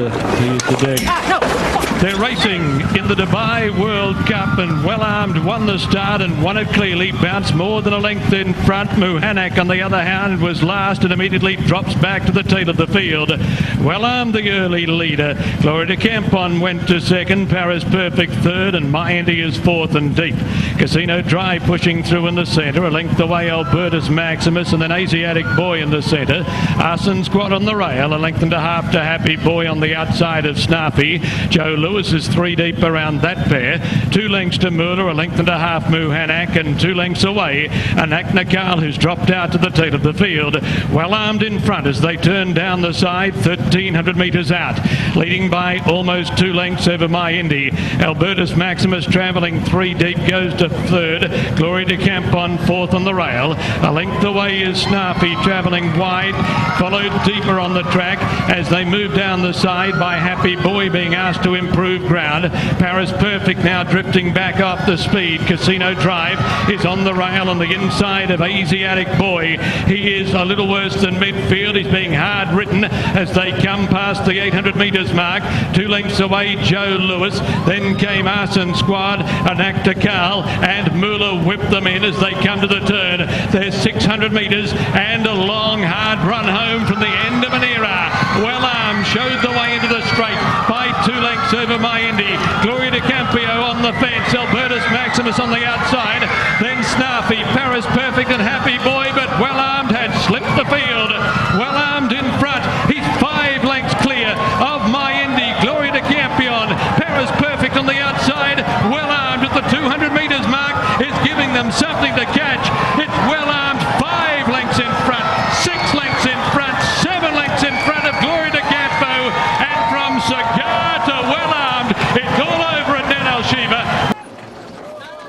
clears the deck. They're racing in the Dubai World Cup, and Well Armed won the start and won it clearly. Bounced more than a length in front. Muhanak, on the other hand, was last and immediately drops back to the tail of the field. Well Armed, the early leader. Florida Campon went to second. Paris Perfect third, and My Indy is fourth and deep. Casino Dry pushing through in the centre. A length away, Albertus Maximus, and then Asiatic Boy in the centre. Arson Squad on the rail. A length and a half to Happy Boy on the outside of Snarfy. Joe Lewis is three deep around that pair. 2 lengths to Muller, a length and a half Muhanak, and 2 lengths away Anak Nakal, who's dropped out to the tail of the field. Well Armed in front as they turn down the side, 1,300 metres out. Leading by almost 2 lengths over My Indy. Albertus Maximus travelling 3 deep, goes to third. Glory de Campon fourth on the rail. A length away is Snarfy travelling wide, followed deeper on the track as they move down the side by Happy Boy being asked to improve ground. Paris Perfect now drifting back off the speed. Casino Drive is on the rail on the inside of Asiatic Boy. He is a little worse than midfield. He's being hard ridden as they come past the 800 metres mark. 2 lengths away Joe Lewis. Then came Arson Squad, Anak Nakal, and Muller whipped them in as they come to the turn. There's 600 metres and a long hard run home from the end of an era. Well Armed showed the way into the straight by 2 lengths over My Indy. Gloria de Campio on the fence. Albertus Maximus on the outside. Then Snarfy, Paris Perfect and Happy Boy, but Well Armed had slipped the field. Well Armed in front. He's 5 lengths clear of My Indy. Gloria de Campion. Paris Perfect on the outside. Well Armed at the 200 metres mark is giving them something to catch. It's Well Armed 5 lengths in front. 6 lengths in front. 7 lengths in front of Gloria de Campo. And from Cigar to Well Armed, it's all over at Nanel Shiva.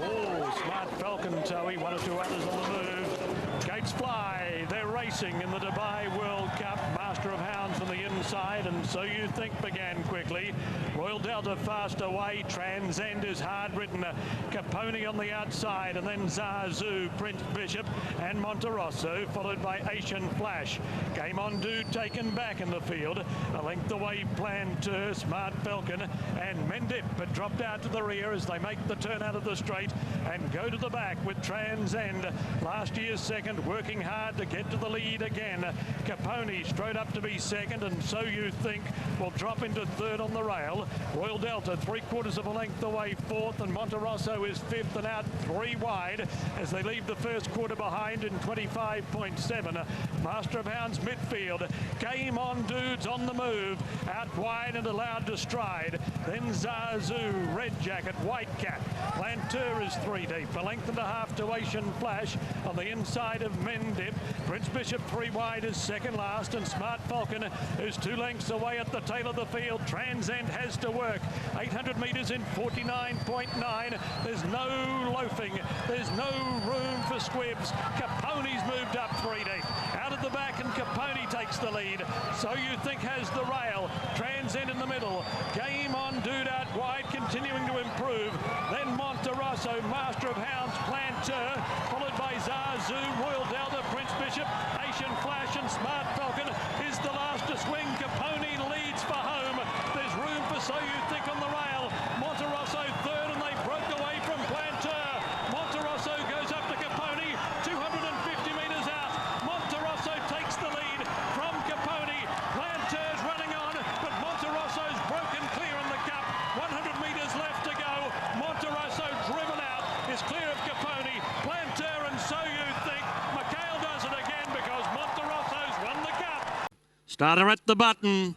Oh, smart Falcon Towie, 1 or 2 others on the move. Gates fly, they're racing in the Dubai World Cup. Master of Hounds from the inside, and So You Think began quickly. Royal Delta fast away, Transcend is hard ridden. Capone on the outside, and then Zazu, Prince Bishop and Monterosso, followed by Asian Flash. Game On Do taken back in the field. A length away Planteur, Smart Falcon and Mendip, but dropped out to the rear as they make the turn out of the straight and go to the back with Transcend. Last year's second, working hard to get to the lead again. Capone straight up to be second, and So You Think will drop into third on the rail. Royal Delta 3/4 of a length away fourth, and Monterosso is fifth and out 3 wide as they leave the first quarter behind in 25.7. Master of Hounds midfield. Game On Dudes on the move, out wide and allowed to stride. Then Zazu, Red Jacket, White Cap. Planteur is 3 deep, a length and a half to Asian Flash on the inside of Mendip. Prince Bishop 3 wide is second last, and Smart Falcon is 2 lengths away at the tail of the field. Transcend has to work. 800 metres in 49.9. There's no loafing. There's no room for squibs. Capone's moved up 3 deep. Out of the back, and Capone takes the lead. So You Think has the rail. Transcend in the middle. Game On Dude out wide, continuing to improve. Then Monterosso, Master of Hounds, Planteur, followed by Zazu, Royal Delta, Prince Bishop, Asian Flash and Smart Falcon is the last to swing. Capone leads for home. There's room for So You Think on the rail. Monterosso third, and they broke away from Planteur. Monterosso goes up to Capone, 250 metres out. Monterosso takes the lead from Capone. Planteur's running on, but Monterosso's broken clear in the cup. 100 metres left to go. Monterosso driven out is clear of Capone. Planteur and So You Think. McHale does it again because Monterosso's won the cup. Starter at the button.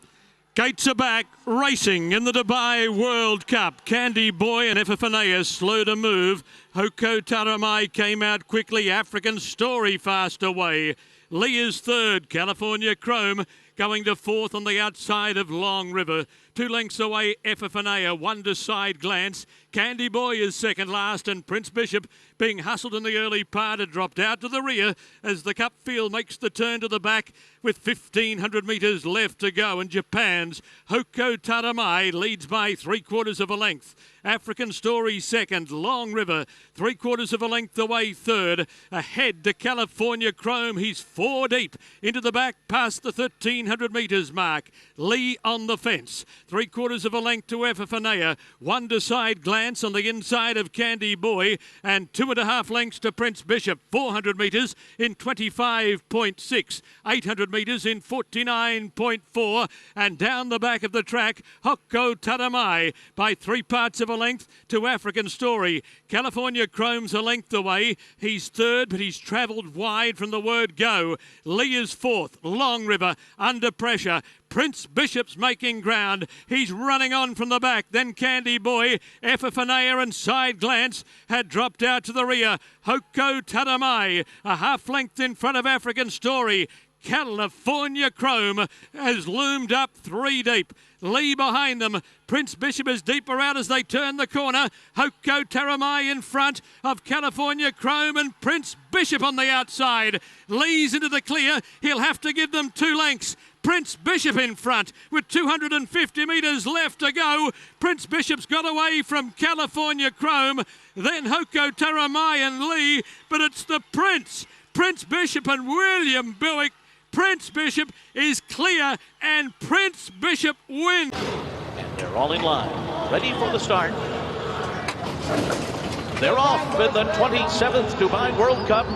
Gates are back, racing in the Dubai World Cup. Candy Boy and Epiphaneus slow to move. Hoko Taramai came out quickly. African Story fast away. Lee is third. California Chrome going to fourth on the outside of Long River. 2 lengths away, Epiphanea, 1 to Side Glance. Candy Boy is second last, and Prince Bishop, being hustled in the early part, had dropped out to the rear as the Cup field makes the turn to the back with 1,500 metres left to go. And Japan's Hoko Taramai leads by 3/4 of a length. African Story second, Long River 3/4 of a length away third. Ahead to California Chrome, he's 4 deep into the back past the 1,300 metres mark. Lee on the fence, 3/4 of a length to Epiphanea, 1 to Side Glance on the inside of Candy Boy, and 2.5 lengths to Prince Bishop. 400 metres in 25.6, 800 metres in 49.4, and down the back of the track, Hoko Taramai by 3 parts of a length to African Story. California Chrome's a length away. He's third, but he's travelled wide from the word go. Lee is fourth. Long River under pressure. Prince Bishop's making ground. He's running on from the back. Then Candy Boy, Epiphanea and Side Glance had dropped out to the rear. Hoko Taramai, a half length in front of African Story. California Chrome has loomed up 3 deep. Lee behind them. Prince Bishop is deeper out as they turn the corner. Hoko Taramai in front of California Chrome and Prince Bishop on the outside. Lee's into the clear. He'll have to give them 2 lengths. Prince Bishop in front with 250 metres left to go. Prince Bishop's got away from California Chrome, then Hoko Taramai and Lee, but it's the Prince Bishop and William Buick. Prince Bishop is clear and Prince Bishop wins. And they're all in line, ready for the start. They're off in the 27th Dubai World Cup.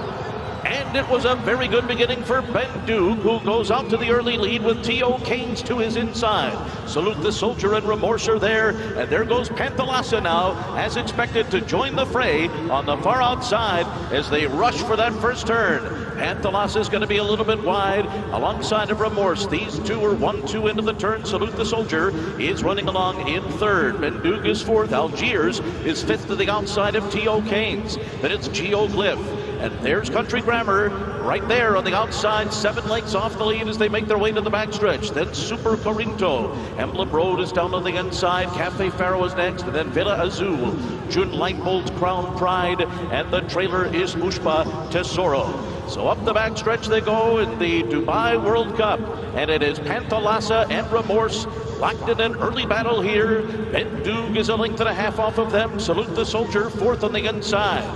And it was a very good beginning for Ben Duke, who goes out to the early lead with T.O. Keynes to his inside. Salute the Soldier and Remorse are there, and there goes Panthalassa now, as expected, to join the fray on the far outside as they rush for that first turn. Panthalassa is going to be a little bit wide alongside of Remorse. These two are 1-2 into the turn. Salute the Soldier is running along in third. Ben Duke is fourth. Algiers is fifth to the outside of T.O. Keynes. Then it's Geoglyph. And there's Country Grammar right there on the outside, 7 lengths off the lead as they make their way to the backstretch. Then Super Corinto. Emblem Road is down on the inside. Cafe Faro is next. And then Villa Azul. June Lightbolt's Crown Pride. And the trailer is USHBA Tesoro. So up the backstretch they go in the Dubai World Cup. And it is Panthalassa and Remorse locked in an early battle here. Ben Duke is a length and a half off of them. Salute the Soldier, fourth on the inside.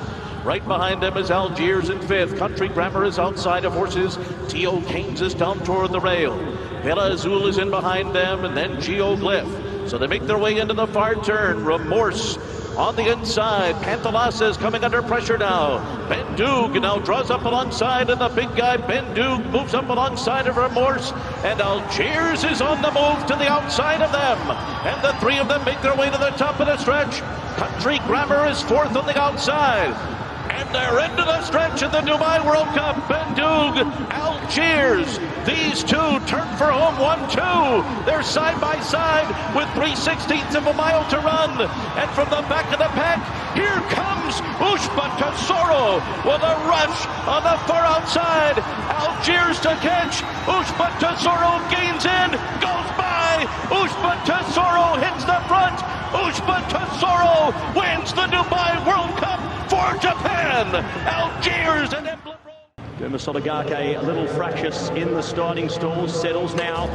Right behind them is Algiers in fifth. Country Grammar is outside of horses. T.O. Keynes is down toward the rail. Villa Azul is in behind them, and then Geoglyph. So they make their way into the far turn. Remorse on the inside. Panthalassa is coming under pressure now. Ben Duke now draws up alongside, and the big guy Ben Duke moves up alongside of Remorse, and Algiers is on the move to the outside of them. And the 3 of them make their way to the top of the stretch. Country Grammar is fourth on the outside. And they're into the stretch in the Dubai World Cup. Ben Duke, Algiers. These two turn for home 1-2. They're side by side with 3/16 of a mile to run. And from the back of the pack, here comes USHBA Tesoro with a rush on the far outside. Algiers to catch. USHBA Tesoro gains in, goes by. USHBA Tesoro hits the front. USHBA Tesoro wins the Dubai World Cup for Japan. Algiers and Emblem Road. Dermasotogake a little fractious in the starting stalls, settles now,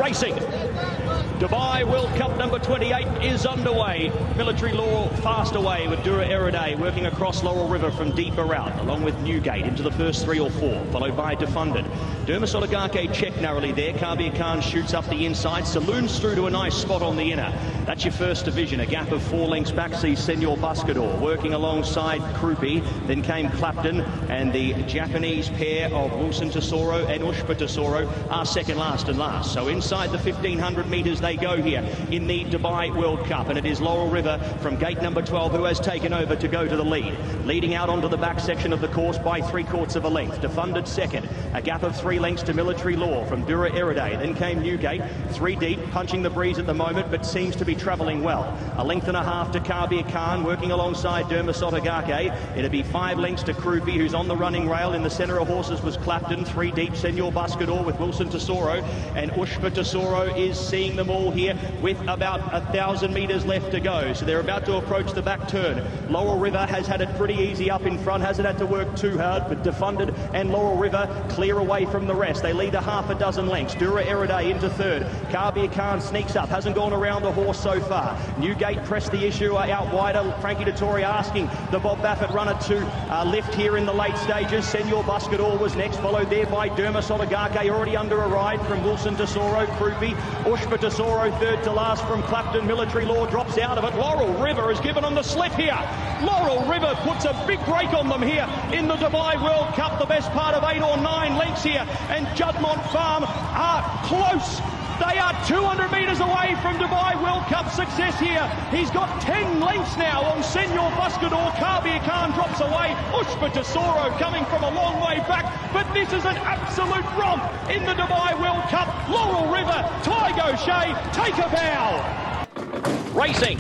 racing. Dubai World Cup number 28 is underway. Military Law fast away with Dura Eride working across Laurel River from deeper out, along with Newgate into the first 3 or 4, followed by Defunded. Dermasotogake checked narrowly there. Kabir Khan shoots up the inside. Saloons through to a nice spot on the inner. That's your first division. A gap of 4 lengths back sees Senor Buscador working alongside Krupi. Then came Clapton, and the Japanese pair of Wilson Tesoro and USHBA Tesoro are second last and last. So inside the 1,500 metres they go here in the Dubai World Cup, and it is Laurel River from gate number 12 who has taken over to go to the lead. Leading out onto the back section of the course by 3/4 of a length. Defunded second. A gap of 3 lengths to Military Law from Dura Eride. Then came Newgate, 3 deep, punching the breeze at the moment, but seems to be travelling well. A length and a half to Kabir Khan, working alongside Dermasotogake. It'll be 5 lengths to Krupi, who's on the running rail. In the centre of horses was Clapton, 3 deep, Senor Buscador with Wilson Tesoro, and USHBA Tesoro is seeing them all stall here with about 1,000 metres left to go. So they're about to approach the back turn. Laurel River has had it pretty easy up in front, hasn't had to work too hard, but Defunded and Laurel River clear away from the rest. They lead a half a dozen lengths. Dura Eride into third. Karbir Khan sneaks up, hasn't gone around the horse so far. Newgate pressed the issue out wider. Frankie Dettori asking the Bob Baffert runner to lift here in the late stages. Senor Buscador was next, followed there by Derma Soligake, already under a ride from Wilson Tesoro, Krupi. USHBA Tesoro third to last from Clapton. Military Law drops out of it. Laurel River has given them the slip here. Laurel River puts a big break on them here in the Dubai World Cup. The best part of 8 or 9 lengths here, and Juddmonte Farm are close. They are 200 metres away from Dubai World Cup success here. He's got 10 lengths now on Senor Buscador. Karbir Khan drops away. USHBA Tesoro coming from a long way back. But this is an absolute romp in the Dubai World Cup. Laurel River, Tygo Shea, take a bow. Racing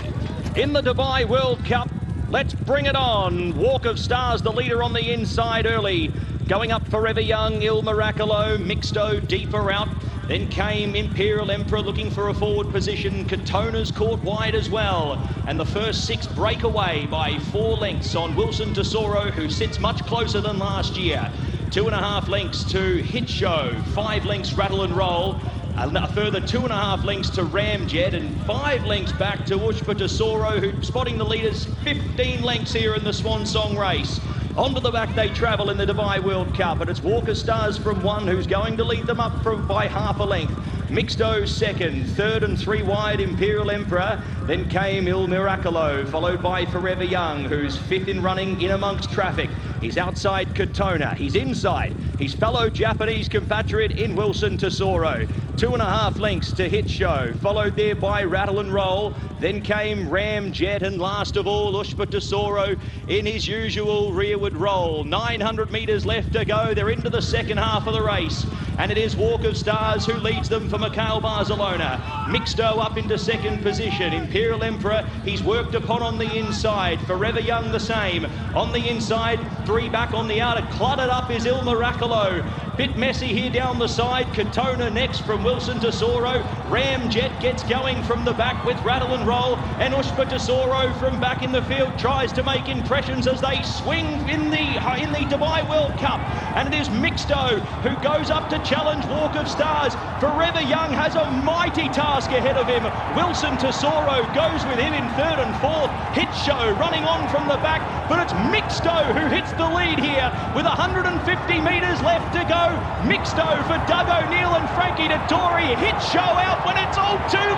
in the Dubai World Cup. Let's bring it on. Walk of Stars, the leader on the inside early. Going up Forever Young, Il Miracolo, Mixto deeper out. Then came Imperial Emperor looking for a forward position. Katona's caught wide as well. And the first 6 break away by 4 lengths on Wilson Tesoro, who sits much closer than last year. 2.5 lengths to Hit Show, 5 lengths Rattle and Roll. A further 2.5 lengths to Ramjet and 5 lengths back to USHBA Tesoro, who's spotting the leaders 15 lengths here in the Swan Song race. Onto the back they travel in the Dubai World Cup, and it's Walker Stars from 1 who's going to lead them up by half a length. Mixto second, third and 3 wide Imperial Emperor. Then came Il Miracolo, followed by Forever Young, who's 5th in running in amongst traffic. He's outside Katona, he's inside his fellow Japanese compatriot in Wilson Tesoro. 2.5 lengths to Hit Show, followed there by Rattle and Roll. Then came Ramjet, and last of all USHBA Tesoro in his usual rearward roll. 900 metres left to go. They're into the second half of the race, and it is Walk of Stars who leads them for Mikhail Barcelona. Mixto up into second position. Imperial Emperor, he's worked upon on the inside. Forever Young the same. On the inside, 3 back on the outer. Cluttered up is Il Miracolo. Bit messy here down the side. Katona next from Wilson Tesoro. Ramjet gets going from the back with Rattle and Roll. And USHBA Tesoro from back in the field tries to make impressions as they swing in the Dubai World Cup. And it is Mixto who goes up to challenge Walk of Stars. Forever Young has a mighty task ahead of him. Wilson Tesoro goes with him in third and fourth. Hit Show running on from the back, but it's Mixto who hits the lead here with 150 metres left to go. Mixto for Doug O'Neill and Frankie Dettori. Hit Show out when it's all too